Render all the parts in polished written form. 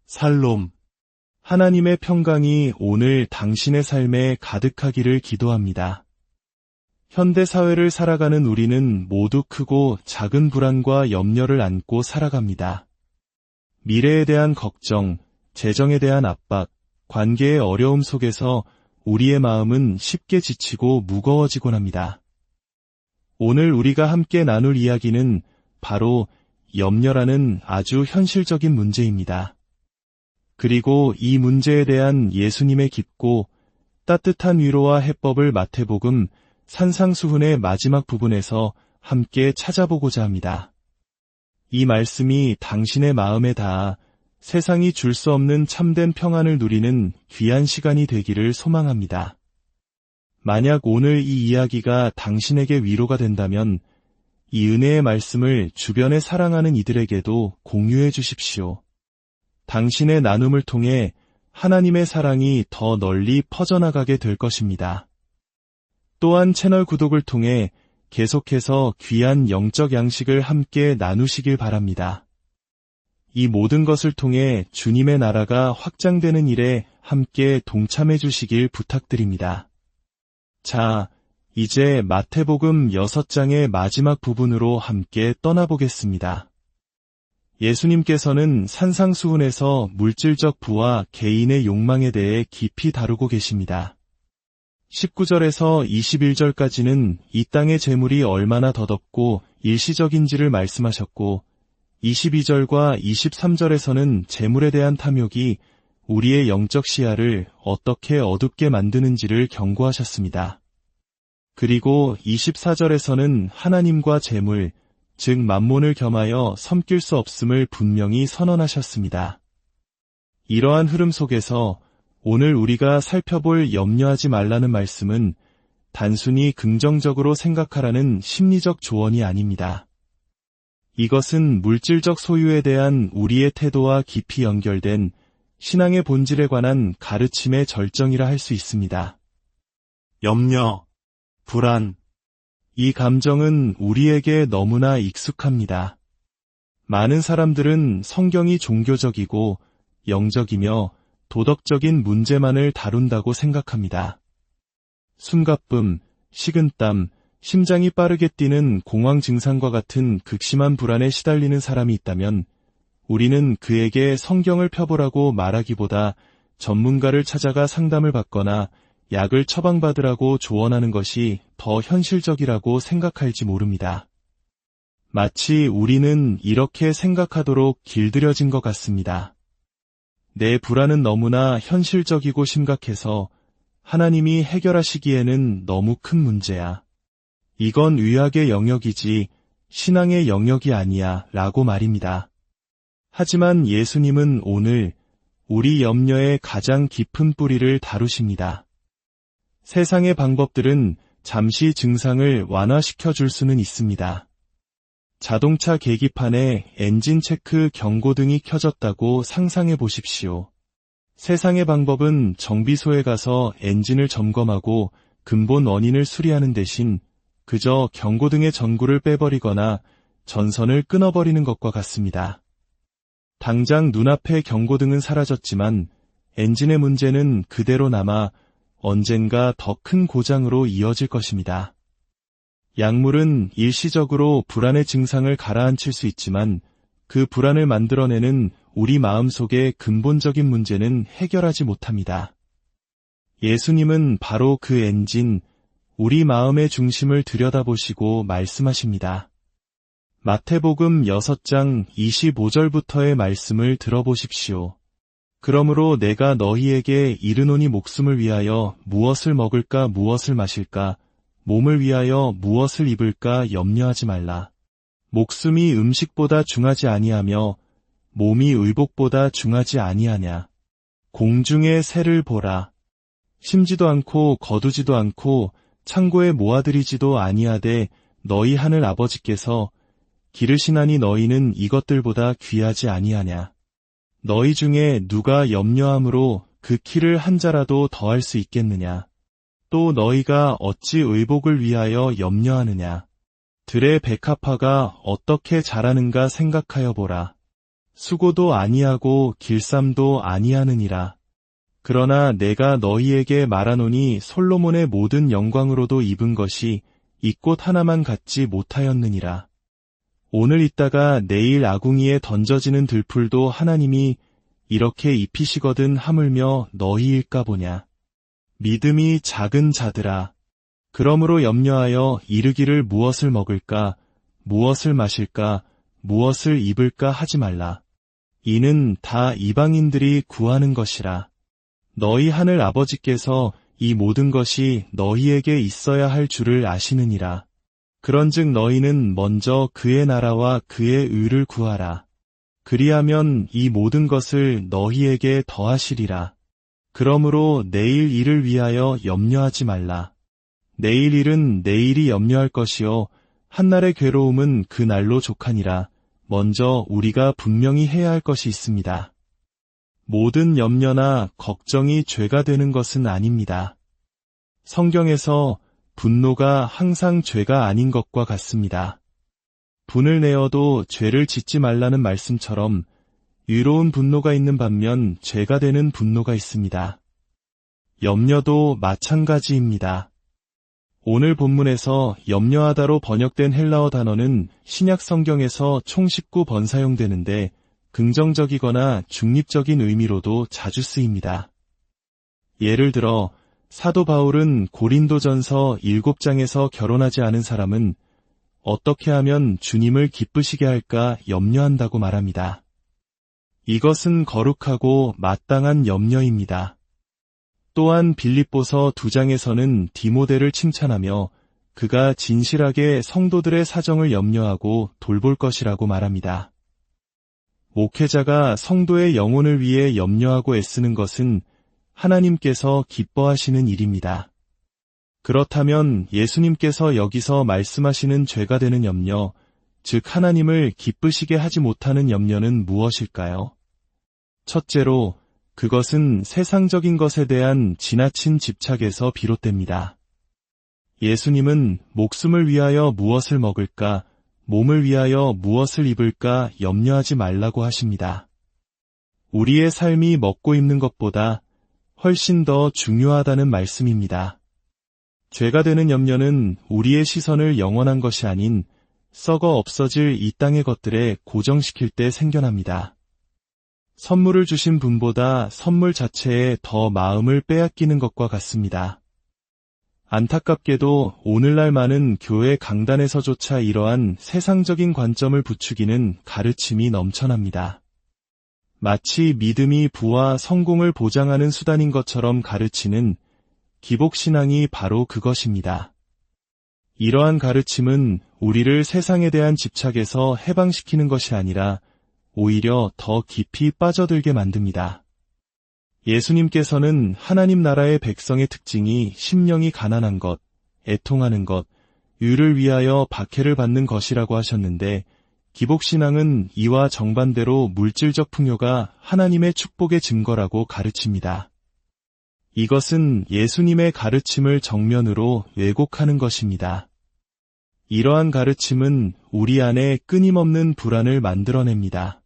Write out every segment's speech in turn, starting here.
살롬. 하나님의 평강이 오늘 당신의 삶에 가득하기를 기도합니다. 현대 사회를 살아가는 우리는 모두 크고 작은 불안과 염려를 안고 살아갑니다. 미래에 대한 걱정, 재정에 대한 압박, 관계의 어려움 속에서 우리의 마음은 쉽게 지치고 무거워지곤 합니다. 오늘 우리가 함께 나눌 이야기는 바로 염려라는 아주 현실적인 문제입니다. 그리고 이 문제에 대한 예수님의 깊고 따뜻한 위로와 해법을 마태복음 산상수훈의 마지막 부분에서 함께 찾아보고자 합니다. 이 말씀이 당신의 마음에 닿아 세상이 줄 수 없는 참된 평안을 누리는 귀한 시간이 되기를 소망합니다. 만약 오늘 이 이야기가 당신에게 위로가 된다면 이 은혜의 말씀을 주변에 사랑하는 이들에게도 공유해 주십시오. 당신의 나눔을 통해 하나님의 사랑이 더 널리 퍼져나가게 될 것입니다. 또한 채널 구독을 통해 계속해서 귀한 영적 양식을 함께 나누시길 바랍니다. 이 모든 것을 통해 주님의 나라가 확장되는 일에 함께 동참해 주시길 부탁드립니다. 자, 이제 마태복음 6장의 마지막 부분으로 함께 떠나보겠습니다. 예수님께서는 산상수훈에서 물질적 부와 개인의 욕망에 대해 깊이 다루고 계십니다. 19절에서 21절까지는 이 땅의 재물이 얼마나 더덥고 일시적인지를 말씀하셨고 22절과 23절에서는 재물에 대한 탐욕이 우리의 영적 시야를 어떻게 어둡게 만드는지를 경고하셨습니다. 그리고 24절에서는 하나님과 재물, 즉 만몬을 겸하여 섬길 수 없음을 분명히 선언하셨습니다. 이러한 흐름 속에서 오늘 우리가 살펴볼 염려하지 말라는 말씀은 단순히 긍정적으로 생각하라는 심리적 조언이 아닙니다. 이것은 물질적 소유에 대한 우리의 태도와 깊이 연결된 신앙의 본질에 관한 가르침의 절정이라 할 수 있습니다. 염려, 불안, 이 감정은 우리에게 너무나 익숙합니다. 많은 사람들은 성경이 종교적이고 영적이며 도덕적인 문제만을 다룬다고 생각합니다. 숨가쁨, 식은땀, 심장이 빠르게 뛰는 공황 증상과 같은 극심한 불안에 시달리는 사람이 있다면 우리는 그에게 성경을 펴보라고 말하기보다 전문가를 찾아가 상담을 받거나 약을 처방받으라고 조언하는 것이 더 현실적이라고 생각할지 모릅니다. 마치 우리는 이렇게 생각하도록 길들여진 것 같습니다. 내 불안은 너무나 현실적이고 심각해서 하나님이 해결하시기에는 너무 큰 문제야. 이건 의학의 영역이지 신앙의 영역이 아니야 라고 말입니다. 하지만 예수님은 오늘 우리 염려의 가장 깊은 뿌리를 다루십니다. 세상의 방법들은 잠시 증상을 완화시켜 줄 수는 있습니다. 자동차 계기판에 엔진 체크 경고등이 켜졌다고 상상해 보십시오. 세상의 방법은 정비소에 가서 엔진을 점검하고 근본 원인을 수리하는 대신 그저 경고등의 전구를 빼버리거나 전선을 끊어버리는 것과 같습니다. 당장 눈앞의 경고등은 사라졌지만 엔진의 문제는 그대로 남아 언젠가 더 큰 고장으로 이어질 것입니다. 약물은 일시적으로 불안의 증상을 가라앉힐 수 있지만 그 불안을 만들어내는 우리 마음속의 근본적인 문제는 해결하지 못합니다. 예수님은 바로 그 엔진, 우리 마음의 중심을 들여다보시고 말씀하십니다. 마태복음 6장 25절부터의 말씀을 들어보십시오. 그러므로 내가 너희에게 이르노니 목숨을 위하여 무엇을 먹을까 무엇을 마실까 몸을 위하여 무엇을 입을까 염려하지 말라. 목숨이 음식보다 중하지 아니하며 몸이 의복보다 중하지 아니하냐. 공중의 새를 보라. 심지도 않고 거두지도 않고 창고에 모아들이지도 아니하되 너희 하늘 아버지께서 기르시나니 너희는 이것들보다 귀하지 아니하냐. 너희 중에 누가 염려함으로 그 키를 한 자라도 더할 수 있겠느냐. 또 너희가 어찌 의복을 위하여 염려하느냐. 들의 백합화가 어떻게 자라는가 생각하여 보라. 수고도 아니하고 길쌈도 아니하느니라. 그러나 내가 너희에게 말하노니 솔로몬의 모든 영광으로도 입은 것이 이 꽃 하나만 갖지 못하였느니라. 오늘 있다가 내일 아궁이에 던져지는 들풀도 하나님이 이렇게 입히시거든 하물며 너희일까 보냐. 믿음이 작은 자들아. 그러므로 염려하여 이르기를 무엇을 먹을까, 무엇을 마실까, 무엇을 입을까 하지 말라. 이는 다 이방인들이 구하는 것이라. 너희 하늘 아버지께서 이 모든 것이 너희에게 있어야 할 줄을 아시느니라. 그런즉 너희는 먼저 그의 나라와 그의 의를 구하라. 그리하면 이 모든 것을 너희에게 더하시리라. 그러므로 내일 일을 위하여 염려하지 말라. 내일 일은 내일이 염려할 것이요 한날의 괴로움은 그 날로 족하니라. 먼저 우리가 분명히 해야 할 것이 있습니다. 모든 염려나 걱정이 죄가 되는 것은 아닙니다. 성경에서 분노가 항상 죄가 아닌 것과 같습니다. 분을 내어도 죄를 짓지 말라는 말씀처럼 의로운 분노가 있는 반면 죄가 되는 분노가 있습니다. 염려도 마찬가지입니다. 오늘 본문에서 염려하다로 번역된 헬라어 단어는 신약 성경에서 총 19번 사용되는데 긍정적이거나 중립적인 의미로도 자주 쓰입니다. 예를 들어 사도 바울은 고린도전서 7장에서 결혼하지 않은 사람은 어떻게 하면 주님을 기쁘시게 할까 염려한다고 말합니다. 이것은 거룩하고 마땅한 염려입니다. 또한 빌립보서 2장에서는 디모데를 칭찬하며 그가 진실하게 성도들의 사정을 염려하고 돌볼 것이라고 말합니다. 목회자가 성도의 영혼을 위해 염려하고 애쓰는 것은 하나님께서 기뻐하시는 일입니다. 그렇다면 예수님께서 여기서 말씀하시는 죄가 되는 염려, 즉 하나님을 기쁘시게 하지 못하는 염려는 무엇일까요? 첫째로, 그것은 세상적인 것에 대한 지나친 집착에서 비롯됩니다. 예수님은 목숨을 위하여 무엇을 먹을까, 몸을 위하여 무엇을 입을까 염려하지 말라고 하십니다. 우리의 삶이 먹고 입는 것보다 훨씬 더 중요하다는 말씀입니다. 죄가 되는 염려는 우리의 시선을 영원한 것이 아닌 썩어 없어질 이 땅의 것들에 고정시킬 때 생겨납니다. 선물을 주신 분보다 선물 자체에 더 마음을 빼앗기는 것과 같습니다. 안타깝게도 오늘날 많은 교회 강단에서조차 이러한 세상적인 관점을 부추기는 가르침이 넘쳐납니다. 마치 믿음이 부와 성공을 보장하는 수단인 것처럼 가르치는 기복신앙이 바로 그것입니다. 이러한 가르침은 우리를 세상에 대한 집착에서 해방시키는 것이 아니라 오히려 더 깊이 빠져들게 만듭니다. 예수님께서는 하나님 나라의 백성의 특징이 심령이 가난한 것, 애통하는 것, 의를 위하여 박해를 받는 것이라고 하셨는데 기복신앙은 이와 정반대로 물질적 풍요가 하나님의 축복의 증거라고 가르칩니다. 이것은 예수님의 가르침을 정면으로 왜곡하는 것입니다. 이러한 가르침은 우리 안에 끊임없는 불안을 만들어냅니다.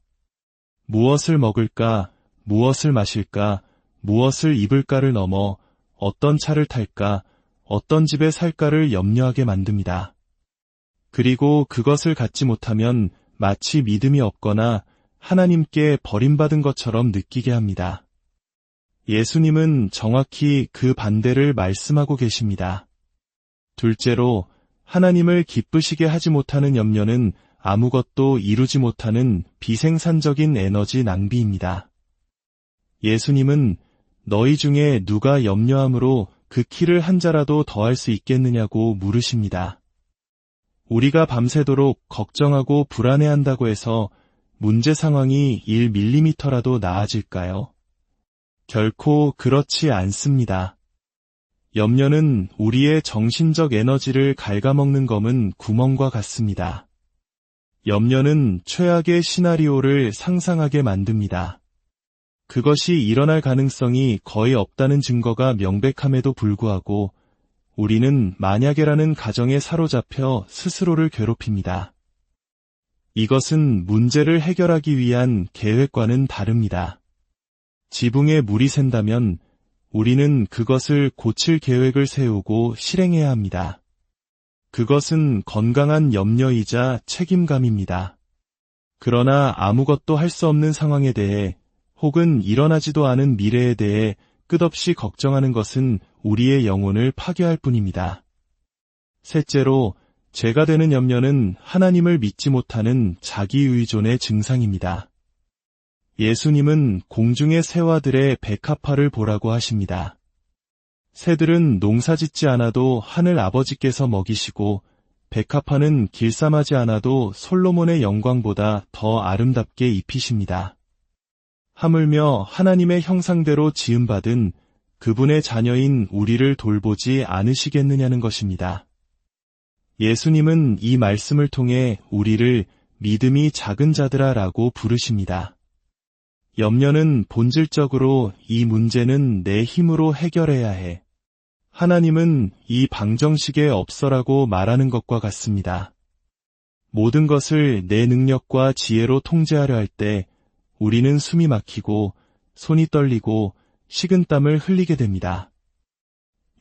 무엇을 먹을까, 무엇을 마실까, 무엇을 입을까를 넘어 어떤 차를 탈까, 어떤 집에 살까를 염려하게 만듭니다. 그리고 그것을 갖지 못하면 마치 믿음이 없거나 하나님께 버림받은 것처럼 느끼게 합니다. 예수님은 정확히 그 반대를 말씀하고 계십니다. 둘째로, 하나님을 기쁘시게 하지 못하는 염려는 아무것도 이루지 못하는 비생산적인 에너지 낭비입니다. 예수님은 너희 중에 누가 염려함으로 그 키를 한 자라도 더할 수 있겠느냐고 물으십니다. 우리가 밤새도록 걱정하고 불안해한다고 해서 문제 상황이 1mm라도 나아질까요? 결코 그렇지 않습니다. 염려는 우리의 정신적 에너지를 갉아먹는 검은 구멍과 같습니다. 염려는 최악의 시나리오를 상상하게 만듭니다. 그것이 일어날 가능성이 거의 없다는 증거가 명백함에도 불구하고 우리는 만약에라는 가정에 사로잡혀 스스로를 괴롭힙니다. 이것은 문제를 해결하기 위한 계획과는 다릅니다. 지붕에 물이 샌다면 우리는 그것을 고칠 계획을 세우고 실행해야 합니다. 그것은 건강한 염려이자 책임감입니다. 그러나 아무것도 할 수 없는 상황에 대해 혹은 일어나지도 않은 미래에 대해 끝없이 걱정하는 것은 우리의 영혼을 파괴할 뿐입니다. 셋째로, 죄가 되는 염려는 하나님을 믿지 못하는 자기의존의 증상입니다. 예수님은 공중의 새와들의 백합화를 보라고 하십니다. 새들은 농사짓지 않아도 하늘 아버지께서 먹이시고 백합화는 길쌈하지 않아도 솔로몬의 영광보다 더 아름답게 입히십니다. 하물며 하나님의 형상대로 지음받은 그분의 자녀인 우리를 돌보지 않으시겠느냐는 것입니다. 예수님은 이 말씀을 통해 우리를 믿음이 작은 자들아 라고 부르십니다. 염려는 본질적으로 이 문제는 내 힘으로 해결해야 해. 하나님은 이 방정식에 없어라고 말하는 것과 같습니다. 모든 것을 내 능력과 지혜로 통제하려 할 때 우리는 숨이 막히고 손이 떨리고 식은땀을 흘리게 됩니다.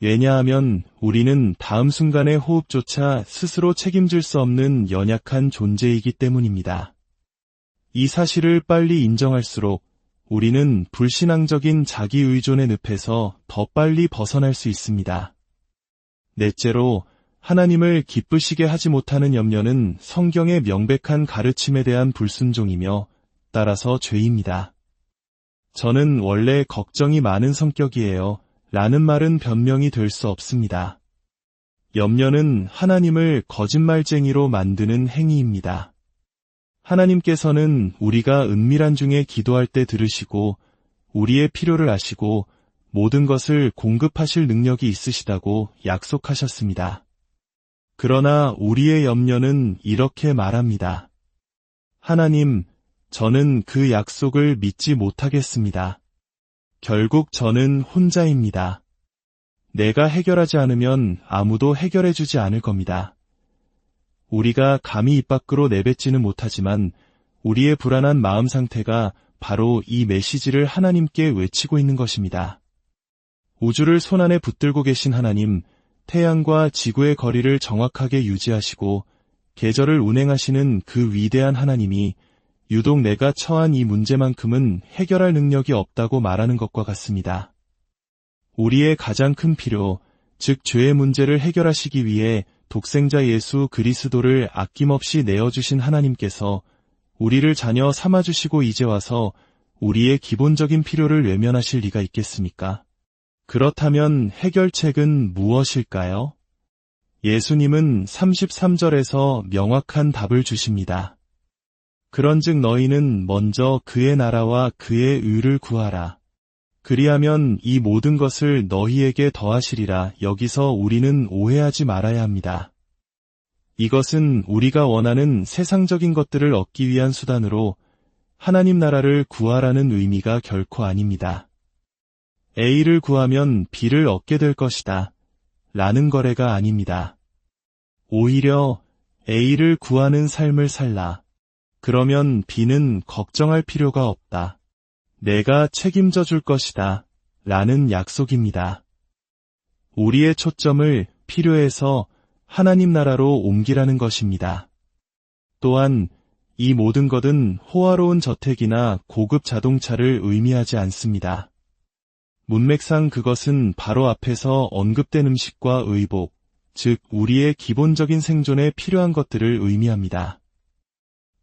왜냐하면 우리는 다음 순간의 호흡조차 스스로 책임질 수 없는 연약한 존재이기 때문입니다. 이 사실을 빨리 인정할수록 우리는 불신앙적인 자기의존의 늪에서 더 빨리 벗어날 수 있습니다. 넷째로, 하나님을 기쁘시게 하지 못하는 염려는 성경의 명백한 가르침에 대한 불순종이며 따라서 죄입니다. 저는 원래 걱정이 많은 성격이에요 라는 말은 변명이 될 수 없습니다. 염려는 하나님을 거짓말쟁이로 만드는 행위입니다. 하나님께서는 우리가 은밀한 중에 기도할 때 들으시고 우리의 필요를 아시고 모든 것을 공급하실 능력이 있으시다고 약속하셨습니다. 그러나 우리의 염려는 이렇게 말합니다. 하나님, 저는 그 약속을 믿지 못하겠습니다. 결국 저는 혼자입니다. 내가 해결하지 않으면 아무도 해결해주지 않을 겁니다. 우리가 감히 입 밖으로 내뱉지는 못하지만 우리의 불안한 마음 상태가 바로 이 메시지를 하나님께 외치고 있는 것입니다. 우주를 손안에 붙들고 계신 하나님, 태양과 지구의 거리를 정확하게 유지하시고 계절을 운행하시는 그 위대한 하나님이 유독 내가 처한 이 문제만큼은 해결할 능력이 없다고 말하는 것과 같습니다. 우리의 가장 큰 필요, 즉 죄의 문제를 해결하시기 위해 독생자 예수 그리스도를 아낌없이 내어주신 하나님께서 우리를 자녀 삼아주시고 이제 와서 우리의 기본적인 필요를 외면하실 리가 있겠습니까? 그렇다면 해결책은 무엇일까요? 예수님은 33절에서 명확한 답을 주십니다. 그런즉 너희는 먼저 그의 나라와 그의 의를 구하라. 그리하면 이 모든 것을 너희에게 더하시리라. 여기서 우리는 오해하지 말아야 합니다. 이것은 우리가 원하는 세상적인 것들을 얻기 위한 수단으로 하나님 나라를 구하라는 의미가 결코 아닙니다. A를 구하면 B를 얻게 될 것이다. 라는 거래가 아닙니다. 오히려 A를 구하는 삶을 살라. 그러면 B는 걱정할 필요가 없다. 내가 책임져 줄 것이다. 라는 약속입니다. 우리의 초점을 필요에서 하나님 나라로 옮기라는 것입니다. 또한 이 모든 것은 호화로운 저택이나 고급 자동차를 의미하지 않습니다. 문맥상 그것은 바로 앞에서 언급된 음식과 의복, 즉 우리의 기본적인 생존에 필요한 것들을 의미합니다.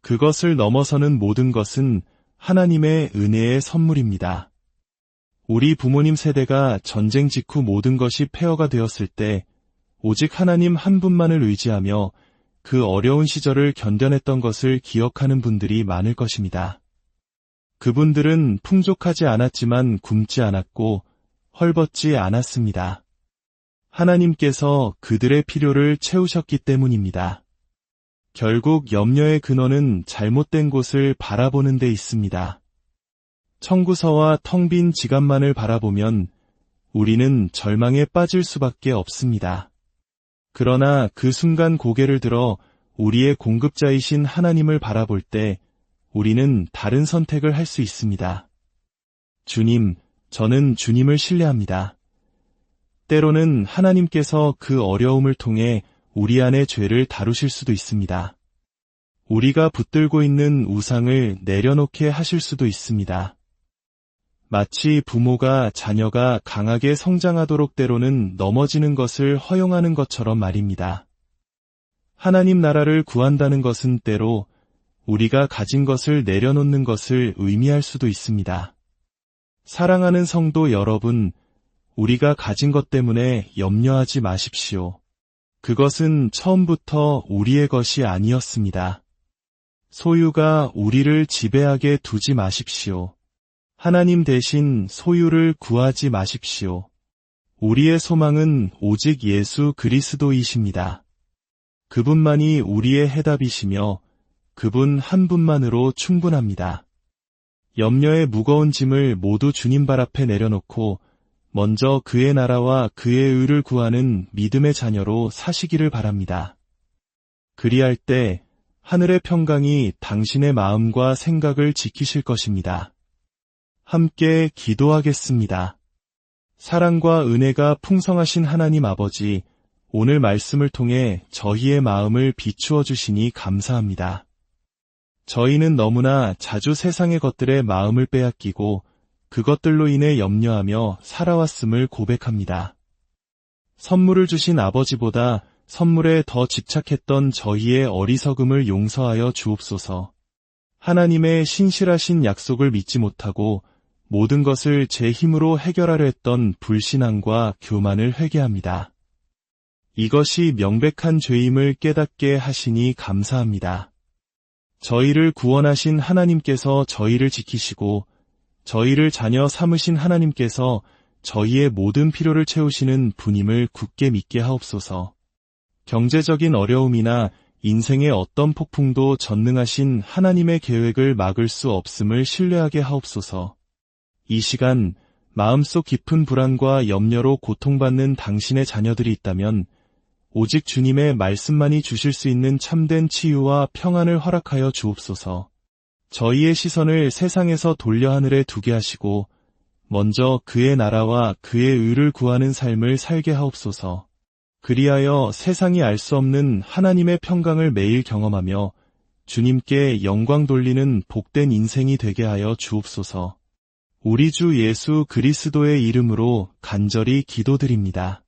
그것을 넘어서는 모든 것은 하나님의 은혜의 선물입니다. 우리 부모님 세대가 전쟁 직후 모든 것이 폐허가 되었을 때 오직 하나님 한 분만을 의지하며 그 어려운 시절을 견뎌냈던 것을 기억하는 분들이 많을 것입니다. 그분들은 풍족하지 않았지만 굶지 않았고 헐벗지 않았습니다. 하나님께서 그들의 필요를 채우셨기 때문입니다. 결국 염려의 근원은 잘못된 곳을 바라보는 데 있습니다. 청구서와 텅 빈 지갑만을 바라보면 우리는 절망에 빠질 수밖에 없습니다. 그러나 그 순간 고개를 들어 우리의 공급자이신 하나님을 바라볼 때 우리는 다른 선택을 할 수 있습니다. 주님, 저는 주님을 신뢰합니다. 때로는 하나님께서 그 어려움을 통해 우리 안의 죄를 다루실 수도 있습니다. 우리가 붙들고 있는 우상을 내려놓게 하실 수도 있습니다. 마치 부모가 자녀가 강하게 성장하도록 때로는 넘어지는 것을 허용하는 것처럼 말입니다. 하나님 나라를 구한다는 것은 때로 우리가 가진 것을 내려놓는 것을 의미할 수도 있습니다. 사랑하는 성도 여러분, 우리가 가진 것 때문에 염려하지 마십시오. 그것은 처음부터 우리의 것이 아니었습니다. 소유가 우리를 지배하게 두지 마십시오. 하나님 대신 소유를 구하지 마십시오. 우리의 소망은 오직 예수 그리스도이십니다. 그분만이 우리의 해답이시며 그분 한 분만으로 충분합니다. 염려의 무거운 짐을 모두 주님 발 앞에 내려놓고 먼저 그의 나라와 그의 의를 구하는 믿음의 자녀로 사시기를 바랍니다. 그리할 때 하늘의 평강이 당신의 마음과 생각을 지키실 것입니다. 함께 기도하겠습니다. 사랑과 은혜가 풍성하신 하나님 아버지, 오늘 말씀을 통해 저희의 마음을 비추어 주시니 감사합니다. 저희는 너무나 자주 세상의 것들에 마음을 빼앗기고 그것들로 인해 염려하며 살아왔음을 고백합니다. 선물을 주신 아버지보다 선물에 더 집착했던 저희의 어리석음을 용서하여 주옵소서. 하나님의 신실하신 약속을 믿지 못하고 모든 것을 제 힘으로 해결하려 했던 불신앙과 교만을 회개합니다. 이것이 명백한 죄임을 깨닫게 하시니 감사합니다. 저희를 구원하신 하나님께서 저희를 지키시고 저희를 자녀 삼으신 하나님께서 저희의 모든 필요를 채우시는 분임을 굳게 믿게 하옵소서. 경제적인 어려움이나 인생의 어떤 폭풍도 전능하신 하나님의 계획을 막을 수 없음을 신뢰하게 하옵소서. 이 시간 마음속 깊은 불안과 염려로 고통받는 당신의 자녀들이 있다면 오직 주님의 말씀만이 주실 수 있는 참된 치유와 평안을 허락하여 주옵소서. 저희의 시선을 세상에서 돌려 하늘에 두게 하시고 먼저 그의 나라와 그의 의를 구하는 삶을 살게 하옵소서. 그리하여 세상이 알 수 없는 하나님의 평강을 매일 경험하며 주님께 영광 돌리는 복된 인생이 되게 하여 주옵소서. 우리 주 예수 그리스도의 이름으로 간절히 기도드립니다.